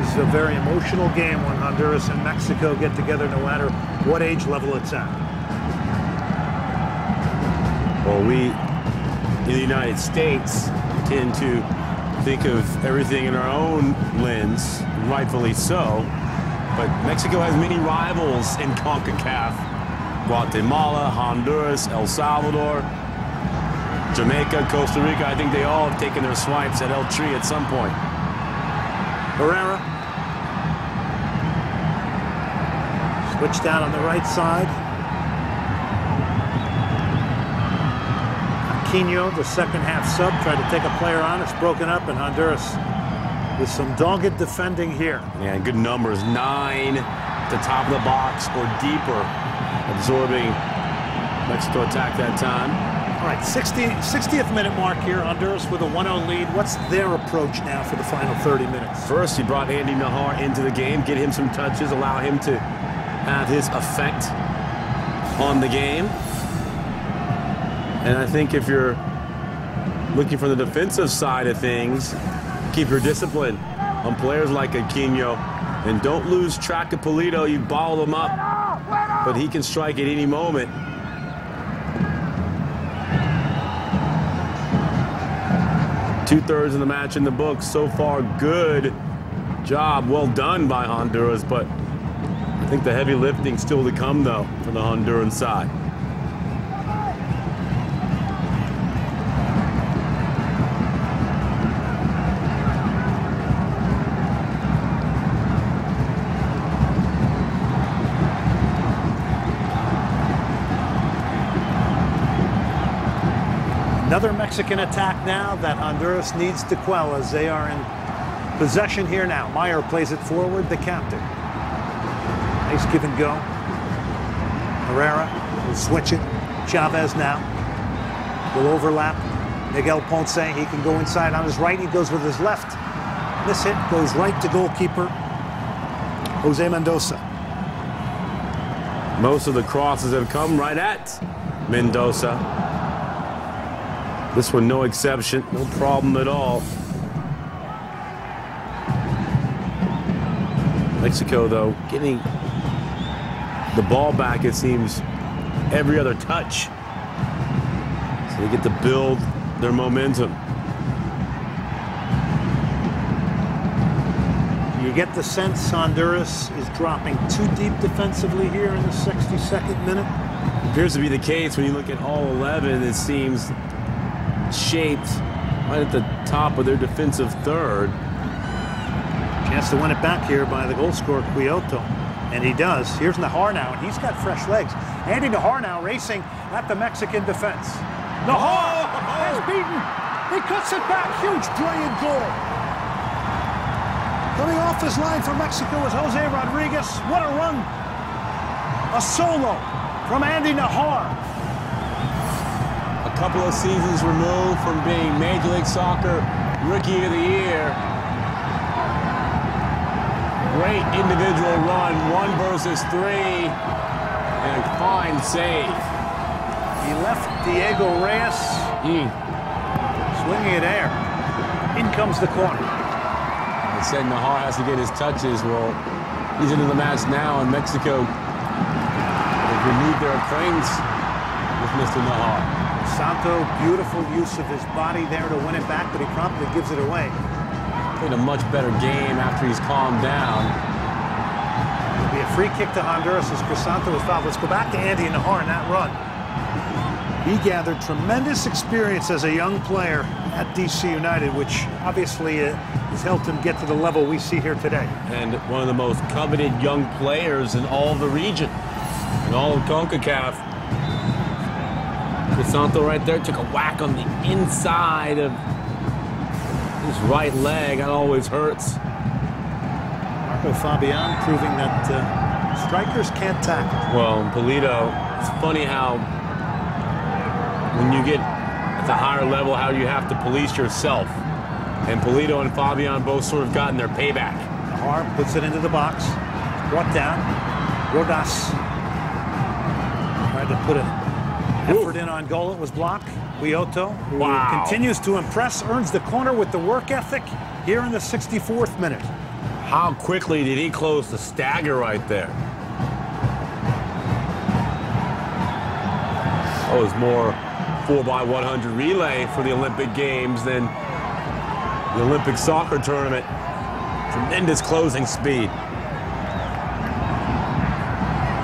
always a very emotional game when Honduras and Mexico get together, no matter what age level it's at. Well, we in the United States tend to think of everything in our own lens, rightfully so. But Mexico has many rivals in CONCACAF. Guatemala, Honduras, El Salvador, Jamaica, Costa Rica. I think they all have taken their swipes at El Tri at some point. Herrera. Switch down on the right side. Aquino, the second half sub, tried to take a player on. It's broken up, and Honduras with some dogged defending here. Yeah, good numbers. 9 at the top of the box or deeper, absorbing Mexico attack that time. All right, 60th minute mark here. Honduras with a 1-0 lead. What's their approach now for the final 30 minutes? First, he brought Andy Najar into the game, get him some touches, allow him to have his effect on the game. And I think if you're looking for the defensive side of things, keep your discipline on players like Aquino, and don't lose track of Pulido. You ball him up, but he can strike at any moment. Two-thirds of the match in the books so far. Good job, well done by Honduras, but I think the heavy lifting still to come, though, from the Honduran side. Another Mexican attack now that Honduras needs to quell as they are in possession here now. Meyer plays it forward, the captain. Nice give and go. Herrera will switch it. Chavez now will overlap. Miguel Ponce, he can go inside on his right. He goes with his left. This hit goes right to goalkeeper Jose Mendoza. Most of the crosses have come right at Mendoza. This one, no exception, no problem at all. Mexico, though, getting the ball back, it seems, every other touch. So they get to build their momentum. You get the sense Honduras is dropping too deep defensively here in the 62nd minute. Appears to be the case when you look at all 11. It seems shaped right at the top of their defensive third. Chance to win it back here by the goal scorer, Quioto. And he does. Here's Najar now, and he's got fresh legs. Andy Najar now racing at the Mexican defense. Najar has beaten. He cuts it back. Huge, brilliant goal. Coming off his line for Mexico is Jose Rodriguez. What a run. A solo from Andy Najar. A couple of seasons removed from being Major League Soccer Rookie of the Year. Great individual run, 1 versus 3, and a fine save. He left Diego Reyes swinging it air. In comes the corner. I said Najar has to get his touches. Well, he's into the match now, and Mexico have renewed their acquaintance with Mr. Najar. Santo, beautiful use of his body there to win it back, but he promptly gives it away. Played a much better game after he's calmed down. It'll be a free kick to Honduras as Crisanto is fouled. Let's go back to Andy Najar in that run. He gathered tremendous experience as a young player at DC United, which obviously has helped him get to the level we see here today. And one of the most coveted young players in all of the region, in all of CONCACAF. Crisanto right there took a whack on the inside of his right leg. That always hurts. Marco Fabian proving that strikers can't tackle. Well, Pulido, it's funny how when you get at the higher level, how you have to police yourself. And Pulido and Fabian both sort of gotten their payback. Najar puts it into the box. Brought down. Rodas tried to put an effort in on goal. It was blocked. Quioto, who continues to impress, earns the corner with the work ethic here in the 64th minute. How quickly did he close the stagger right there? That was more 4x100 relay for the Olympic Games than the Olympic soccer tournament. Tremendous closing speed.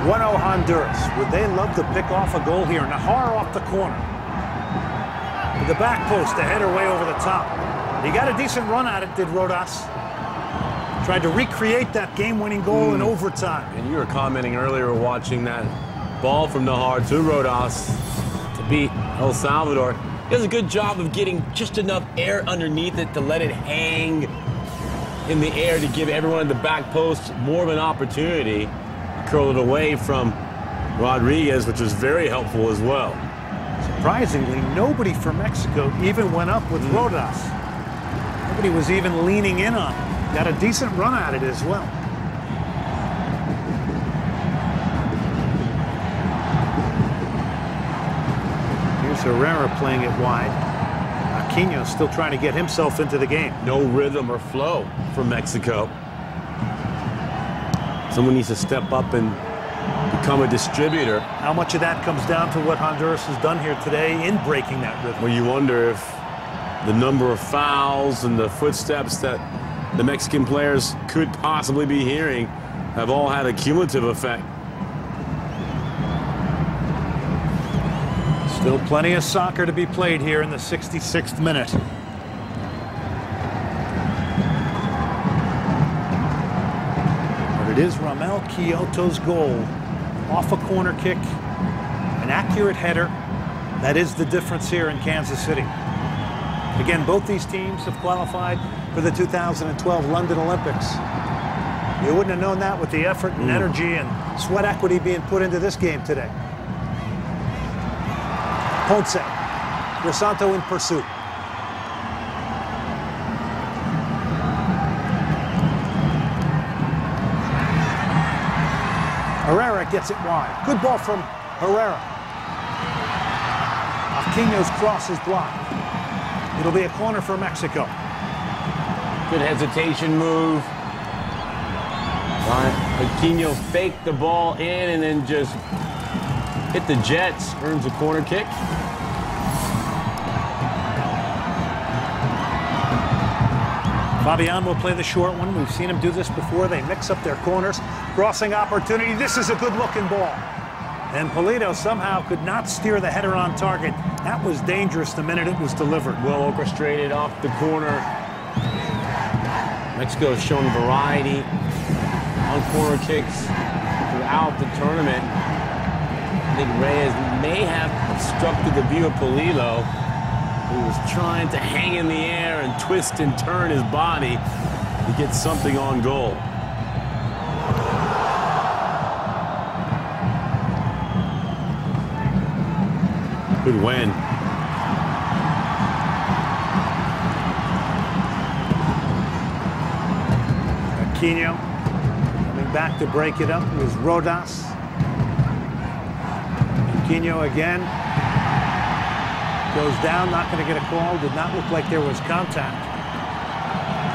1-0 Honduras. Would they love to pick off a goal here? Nahar off the corner. With the back post, the header way over the top. He got a decent run at it, did Rodas. Tried to recreate that game-winning goal in overtime. And you were commenting earlier watching that ball from Nahar to Rodas to beat El Salvador. He does a good job of getting just enough air underneath it to let it hang in the air to give everyone at the back post more of an opportunity. Curl it away from Rodriguez, which was very helpful as well. Surprisingly, nobody from Mexico even went up with Rodas. Nobody was even leaning in on him. Got a decent run at it as well. Here's Herrera playing it wide. Aquino still trying to get himself into the game. No rhythm or flow from Mexico. Someone needs to step up and become a distributor. How much of that comes down to what Honduras has done here today in breaking that rhythm? Well, you wonder if the number of fouls and the footsteps that the Mexican players could possibly be hearing have all had a cumulative effect. Still plenty of soccer to be played here in the 66th minute. But it is Ramel Quioto's goal. Off a corner kick, an accurate header. That is the difference here in Kansas City. Again, both these teams have qualified for the 2012 London Olympics. You wouldn't have known that with the effort and energy and sweat equity being put into this game today. Ponce, Crisanto in pursuit. Herrera gets it wide. Good ball from Herrera. Aquino's cross is blocked. It'll be a corner for Mexico. Good hesitation move. Aquino faked the ball in and then just hit the Jets. Earns a corner kick. Fabian will play the short one. We've seen him do this before. They mix up their corners. Crossing opportunity. This is a good-looking ball. And Pulido somehow could not steer the header on target. That was dangerous the minute it was delivered. Well orchestrated off the corner. Mexico has shown variety on corner kicks throughout the tournament. I think Reyes may have obstructed the view of Pulido, who was trying to hang in the air and twist and turn his body to get something on goal. Good win. Aquino coming back to break it up. It was Rodas. Aquino again. Goes down, not going to get a call. Did not look like there was contact.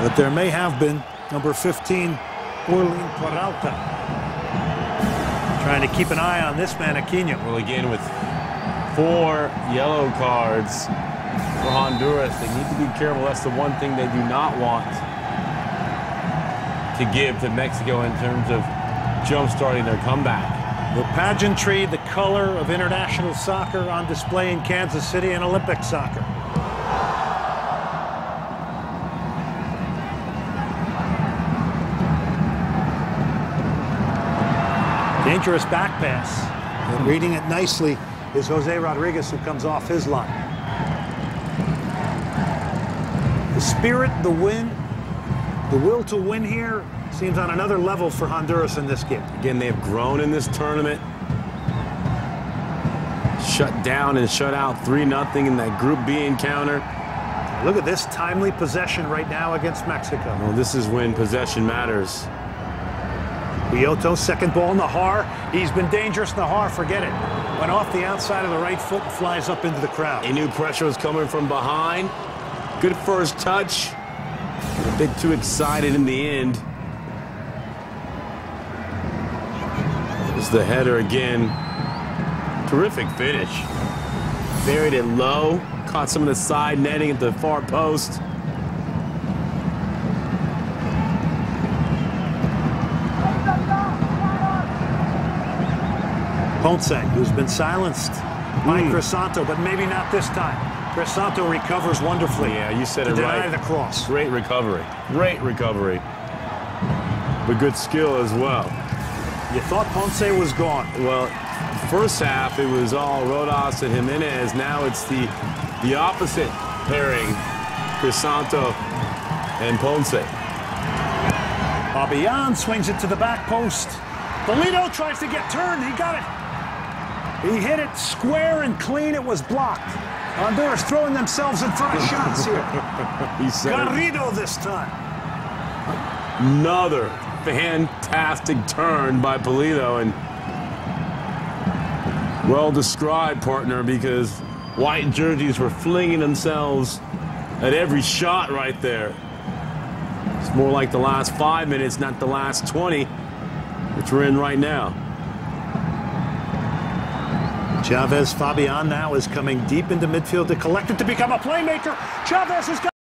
But there may have been. Number 15, Orlin Peralta. Trying to keep an eye on this man, Aquino. Well, again, with 4 yellow cards for Honduras, they need to be careful. That's the one thing they do not want to give to Mexico in terms of jump-starting their comeback. The pageantry, the color of international soccer on display in Kansas City and Olympic soccer. Dangerous back pass. And reading it nicely is Jose Rodriguez, who comes off his line. The spirit, the win, the will to win here seems on another level for Honduras in this game. Again, they have grown in this tournament. Shut down and shut out 3-0 in that Group B encounter. Look at this timely possession right now against Mexico. Well, this is when possession matters. Quioto, second ball, Nahar. He's been dangerous, Nahar, forget it. Went off the outside of the right foot and flies up into the crowd. He knew pressure was coming from behind. Good first touch. A bit too excited in the end. There's the header again. Terrific finish. Buried it low. Caught some of the side netting at the far post. Ponce, who's been silenced by Crisanto, but maybe not this time. Crisanto recovers wonderfully. Yeah, you said it deny right. the cross. Great recovery. Great recovery. But good skill as well. You thought Ponce was gone. Well, first half it was all Rodas and Jimenez. Now it's the opposite pairing, Crisanto and Ponce. Fabian swings it to the back post. Polito tries to get turned. He got it. He hit it square and clean. It was blocked. Honduras throwing themselves in front of shots here. Garrido this time. Another fantastic turn by Polito, and well described, partner, because white jerseys were flinging themselves at every shot right there. It's more like the last 5 minutes, not the last 20, which we're in right now. Chavez Fabian now is coming deep into midfield to collect it to become a playmaker. Chavez has got